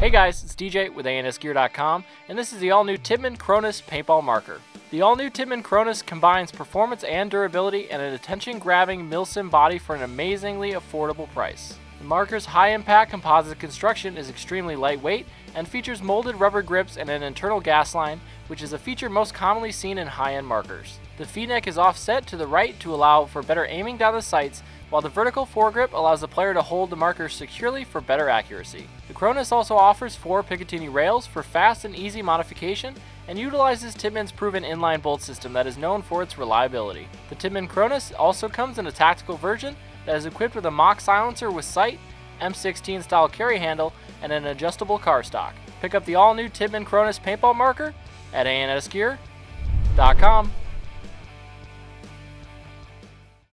Hey guys, it's DJ with ANSgear.com, and this is the all-new Tippmann Cronus paintball marker. The all-new Tippmann Cronus combines performance and durability and an attention-grabbing Milsim body for an amazingly affordable price. The marker's high-impact composite construction is extremely lightweight and features molded rubber grips and an internal gas line, which is a feature most commonly seen in high-end markers. The feed neck is offset to the right to allow for better aiming down the sights, while the vertical foregrip allows the player to hold the marker securely for better accuracy. The Cronus also offers 4 Picatinny rails for fast and easy modification and utilizes Tippmann's proven inline bolt system that is known for its reliability. The Tippmann Cronus also comes in a tactical version that is equipped with a mock silencer with sight, M16 style carry handle, and an adjustable car stock. Pick up the all-new Tippmann Cronus paintball marker at ANSgear.com.